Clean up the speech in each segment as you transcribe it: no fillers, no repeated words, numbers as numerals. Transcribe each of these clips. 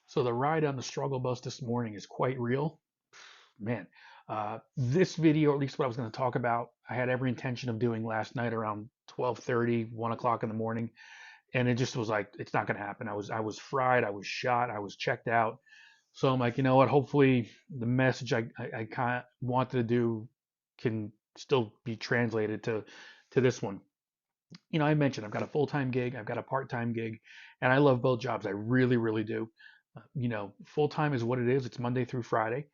So the ride on the struggle bus this morning is quite real, man. This video, at least what I was going to talk about, I had every intention of doing last night around 12:30, 1 o'clock in the morning, and it just was like it's not going to happen. I was fried, I was shot, I was checked out. So I'm like, you know what? Hopefully the message I kind of wanted to do can still be translated to this one. I mentioned I've got a full-time gig, I've got a part-time gig, and I love both jobs. I really, really do. Full-time is what it is. It's Monday through Friday,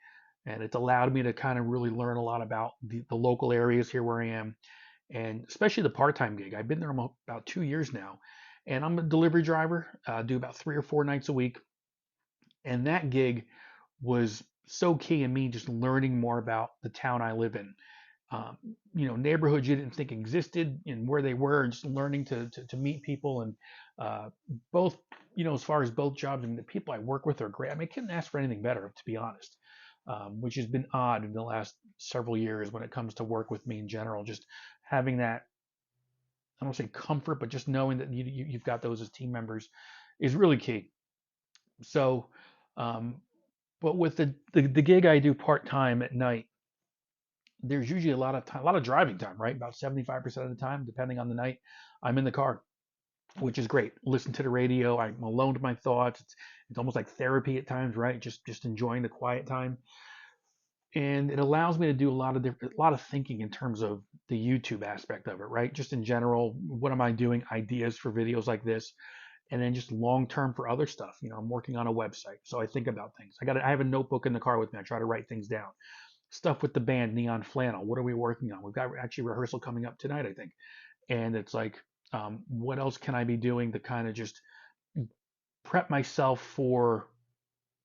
and it's allowed me to kind of really learn a lot about the local areas here where I am, and especially the part-time gig. I've been there almost about 2 years now, and I'm a delivery driver. Do about 3 or 4 nights a week, and that gig was so key in me just learning more about the town I live in. um, Neighborhoods you didn't think existed and where they were, and just learning to meet people. And uh, both, as far as both jobs, I mean, the people I work with are great. I mean, I couldn't ask for anything better, to be honest, which has been odd in the last several years when it comes to work with me in general. Just having that, I don't say comfort, but just knowing that you've got those as team members is really key. So, um, but with the gig I do part time at night, there's usually a lot of time, a lot of driving time, right? About 75% of the time, depending on the night, I'm in the car, which is great. Listen to the radio. I'm alone to my thoughts. It's almost like therapy at times, right? Just enjoying the quiet time, and it allows me to do a lot of thinking in terms of the YouTube aspect of it, right? Just in general, what am I doing? Ideas for videos like this, and then just long term for other stuff. I'm working on a website, so I think about things. I have a notebook in the car with me. I try to write things down. Stuff with the band Neon Flannel. What are we working on? We've got actually rehearsal coming up tonight, I think. And it's like, what else can I be doing to kind of just prep myself for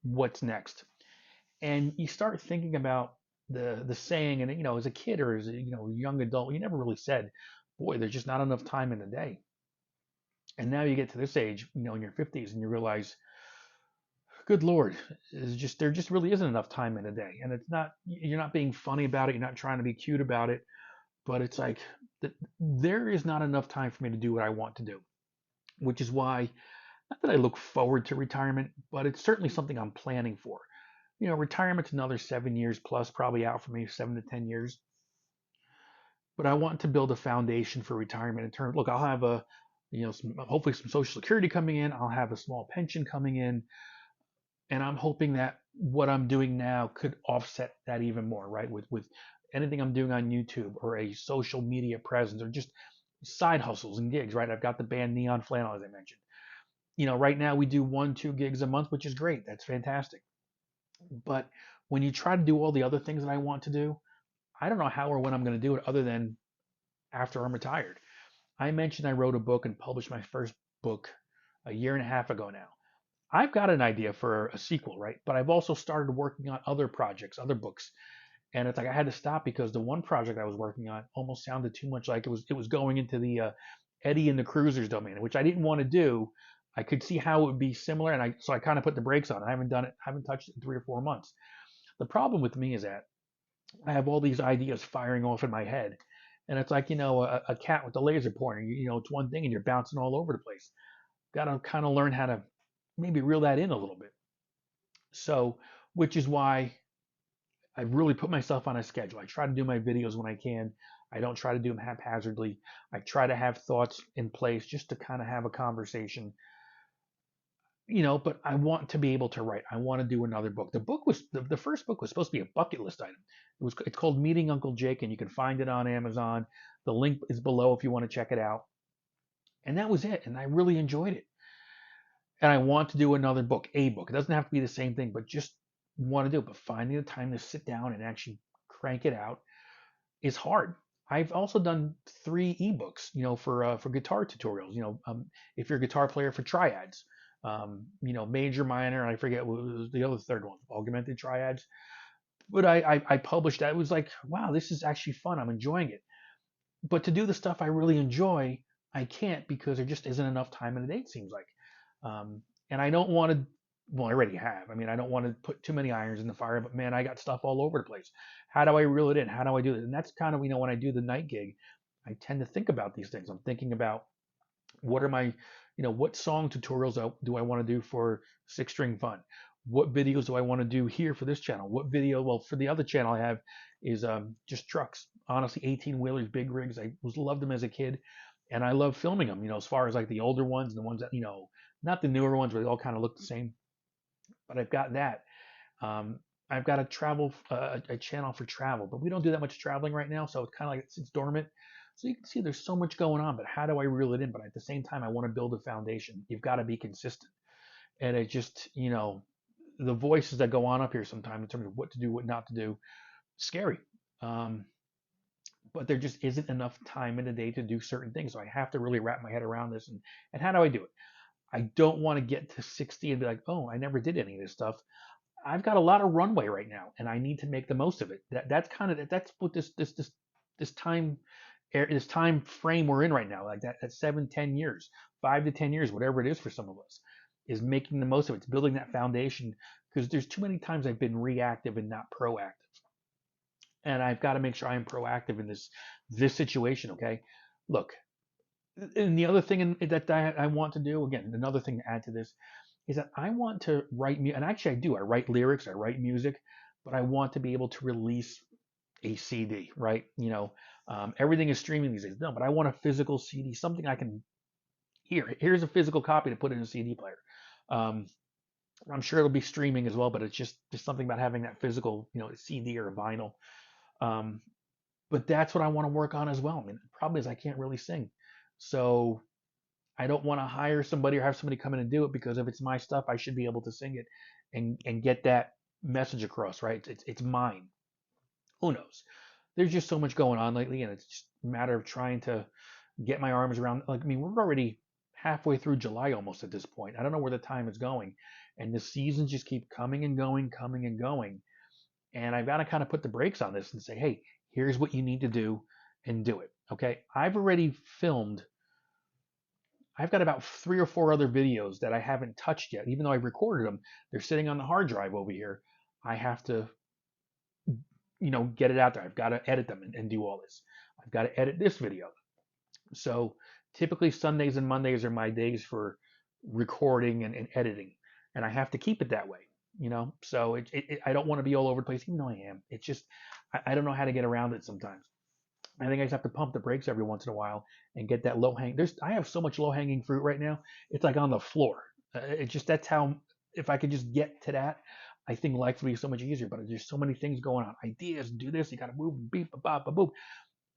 what's next? And you start thinking about the saying, and as a kid or as a young adult, you never really said, "Boy, there's just not enough time in the day." And now you get to this age, in your 50s, and you realize, good Lord, there just really isn't enough time in a day. And it's not, you're not being funny about it, you're not trying to be cute about it, but it's like there is not enough time for me to do what I want to do, which is why, not that I look forward to retirement, but it's certainly something I'm planning for. Retirement's another 7 years plus, probably out for me 7 to 10 years. But I want to build a foundation for retirement in terms. Look, I'll have hopefully some Social Security coming in. I'll have a small pension coming in, and I'm hoping that what I'm doing now could offset that even more, right? With anything I'm doing on YouTube or a social media presence or just side hustles and gigs, right? I've got the band Neon Flannel, as I mentioned. Right now we do 1, 2 gigs a month, which is great. That's fantastic. But when you try to do all the other things that I want to do, I don't know how or when I'm going to do it other than after I'm retired. I mentioned I wrote a book and published my first book a year and a half ago now. I've got an idea for a sequel, right? But I've also started working on other projects, other books. And it's like I had to stop because the one project I was working on almost sounded too much like it was going into the Eddie and the Cruisers domain, which I didn't want to do. I could see how it would be similar, and I kind of put the brakes on. I haven't done it, haven't touched it in 3 or 4 months. The problem with me is that I have all these ideas firing off in my head, and it's like a cat with a laser pointer. It's one thing, and you're bouncing all over the place. Got to kind of learn how to maybe reel that in a little bit. So, which is why I really put myself on a schedule. I try to do my videos when I can. I don't try to do them haphazardly. I try to have thoughts in place just to kind of have a conversation, but I want to be able to write. I want to do another book. The first book was supposed to be a bucket list item. It's called Meeting Uncle Jake, and you can find it on Amazon. The link is below if you want to check it out. And that was it. And I really enjoyed it. And I want to do another book, a book. It doesn't have to be the same thing, but just want to do it. But finding the time to sit down and actually crank it out is hard. I've also done 3 ebooks, for guitar tutorials. If you're a guitar player, for triads, major, minor, and I forget what was the other third one, augmented triads. But I published that. It was like, wow, this is actually fun. I'm enjoying it. But to do the stuff I really enjoy, I can't because there just isn't enough time in the day, it seems like. And I don't want to, well, I already have. I mean, I don't want to put too many irons in the fire, but man, I got stuff all over the place. How do I reel it in? How do I do it? And that's kind of, when I do the night gig, I tend to think about these things. I'm thinking about What are my, what song tutorials do I want to do for six string fun? What videos do I want to do here for this channel? What video, well, for the other channel I have is just trucks. Honestly, 18 wheelers, big rigs. I was loved them as a kid, and I love filming them. As far as like the older ones, the ones that not the newer ones where they all kind of look the same. But I've got that. Um, I've got a travel a channel for travel, but we don't do that much traveling right now, so it's kind of like it's dormant. So you can see there's so much going on, but how do I reel it in? But at the same time, I want to build a foundation. You've got to be consistent, and it just the voices that go on up here sometimes in terms of what to do, what not to do, scary. Um, but there just isn't enough time in the day to do certain things, so I have to really wrap my head around this. And how do I do it? I don't want to get to 60 and be like, oh, I never did any of this stuff. I've got a lot of runway right now, and I need to make the most of it. That's what this this time frame we're in right now, like that 7, 10 years, 5 to 10 years, whatever it is for some of us, is making the most of it. It's building that foundation because there's too many times I've been reactive and not proactive, and I've got to make sure I am proactive in this situation. Okay, look, and the other thing that I want to do, again, another thing to add to this is that I want to write and actually I do. I write lyrics, I write music, but I want to be able to release a CD, right? Everything is streaming these days. No, but I want a physical CD, something I can hear. Here's a physical copy to put in a CD player. Um, I'm sure it'll be streaming as well, but it's just something about having that physical, CD or a vinyl. Um, but that's what I want to work on as well. I mean, the problem is I can't really sing, so I don't want to hire somebody or have somebody come in and do it because if it's my stuff, I should be able to sing it and get that message across, right? It's mine. Who knows? There's just so much going on lately, and it's just a matter of trying to get my arms around. Like, I mean, we're already halfway through July almost at this point. I don't know where the time is going, and the seasons just keep coming and going, coming and going. And I've got to kind of put the brakes on this and say, hey, here's what you need to do and do it. Okay. I've already filmed. I've got about 3 or 4 other videos that I haven't touched yet, even though I've recorded them. They're sitting on the hard drive over here. I have to, get it out there. I've got to edit them and do all this. I've got to edit this video. So typically Sundays and Mondays are my days for recording and editing, and I have to keep it that way. So I don't want to be all over the place, even though I am. It's just I don't know how to get around it sometimes. I think I just have to pump the brakes every once in a while and get that low hang. I have so much low hanging fruit right now. It's like on the floor. That's how, if I could just get to that, I think life would be so much easier. But there's so many things going on. Ideas, do this, you got to move, beep, ba, ba, boop.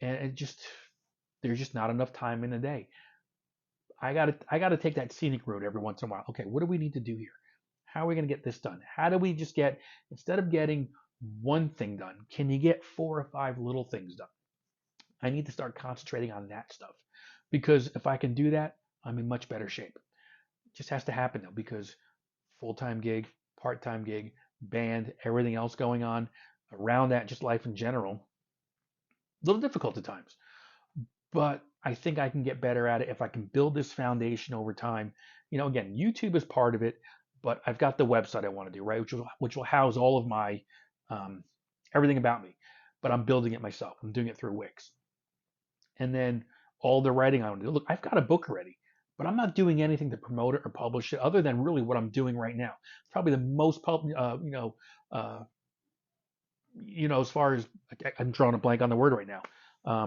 And there's just not enough time in the day. I gotta take that scenic route every once in a while. Okay, what do we need to do here? How are we gonna get this done? How do we just instead of getting one thing done, can you get 4 or 5 little things done? I need to start concentrating on that stuff because if I can do that, I'm in much better shape. It just has to happen though because full-time gig, part-time gig, band, everything else going on around that, just life in general, a little difficult at times. But I think I can get better at it if I can build this foundation over time. Again, YouTube is part of it, but I've got the website I want to do, right? Which will house all of my um, everything about me. But I'm building it myself. I'm doing it through Wix. And then all the writing I want to do. Look, I've got a book ready, but I'm not doing anything to promote it or publish it other than really what I'm doing right now. It's probably the most, uh, as far as I'm drawing a blank on the word right now.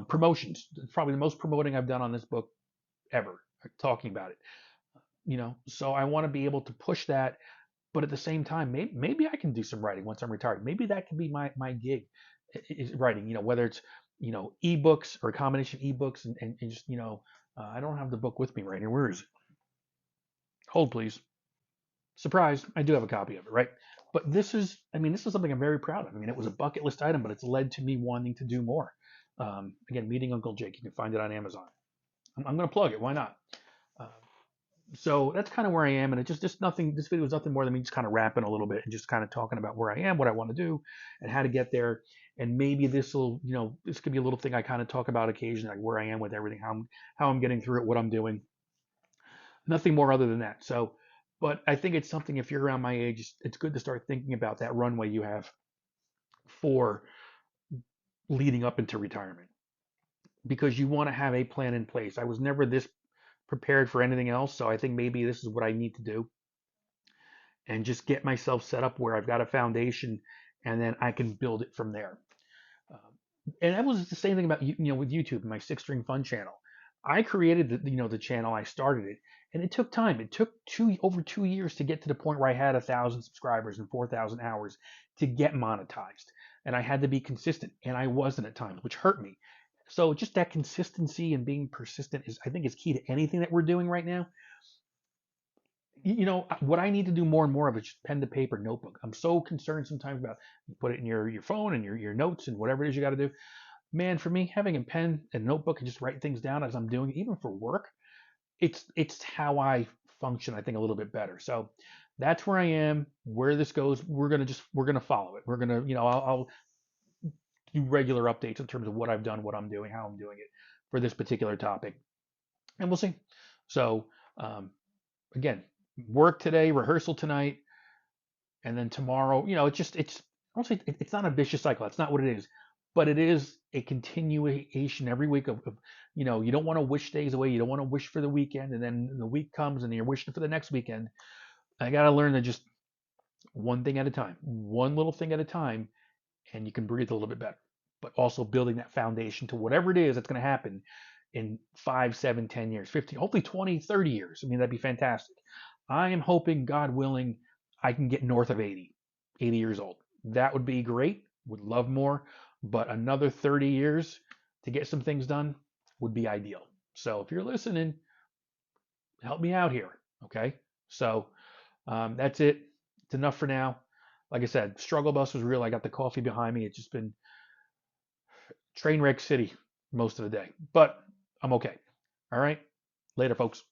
Promotions. It's probably the most promoting I've done on this book ever, talking about it. So I want to be able to push that, but at the same time, maybe I can do some writing once I'm retired. Maybe that can be my gig, is writing. Whether it's ebooks or a combination of ebooks and just I don't have the book with me right here. Where is it? Hold please. Surprise! I do have a copy of it, right? But this is something I'm very proud of. I mean, it was a bucket list item, but it's led to me wanting to do more. Again, Meeting Uncle Jake. You can find it on Amazon. I'm going to plug it. Why not? Uh, so that's kind of where I am, and it just nothing. This video is nothing more than me just kind of rapping a little bit and just kind of talking about where I am, what I want to do, and how to get there. And maybe this could be a little thing I kind of talk about occasionally, like where I am with everything, how I'm getting through it, what I'm doing. Nothing more other than that. So, but I think it's something if you're around my age, it's good to start thinking about that runway you have for leading up into retirement because you want to have a plan in place. I was never this prepared for anything else. So I think maybe this is what I need to do and just get myself set up where I've got a foundation and then I can build it from there. And that was the same thing about with YouTube, my Six String Fun channel. I created the channel, I started it, and it took time. It took over 2 years to get to the point where I had 1,000 subscribers and 4,000 hours to get monetized. And I had to be consistent, and I wasn't at times, which hurt me. So just that consistency and being persistent I think, is key to anything that we're doing right now. What I need to do more and more of is just pen to paper notebook. I'm so concerned sometimes about you put it in your phone and your notes and whatever it is you got to do. Man, for me, having a pen and notebook and just write things down as I'm doing, even for work, it's how I function, I think, a little bit better. So that's where I am. Where this goes, we're gonna follow it. We're gonna, I'll do regular updates in terms of what I've done, what I'm doing, how I'm doing it for this particular topic, and we'll see. So again, work today, rehearsal tonight, and then tomorrow, it's honestly, it's not a vicious cycle. That's not what it is, but it is a continuation every week of you don't want to wish days away. You don't want to wish for the weekend, and then the week comes and you're wishing for the next weekend. I got to learn to just one thing at a time, one little thing at a time, and you can breathe a little bit better. But also building that foundation to whatever it is that's going to happen in 5, 7, 10 years, 15, hopefully 20, 30 years. I mean, that'd be fantastic. I am hoping, God willing, I can get north of 80 years old. That would be great. Would love more, but another 30 years to get some things done would be ideal. So if you're listening, help me out here. Okay. So that's it. It's enough for now. Like I said, struggle bus was real. I got the coffee behind me. It's just been train wreck city most of the day, but I'm okay. All right. Later, folks.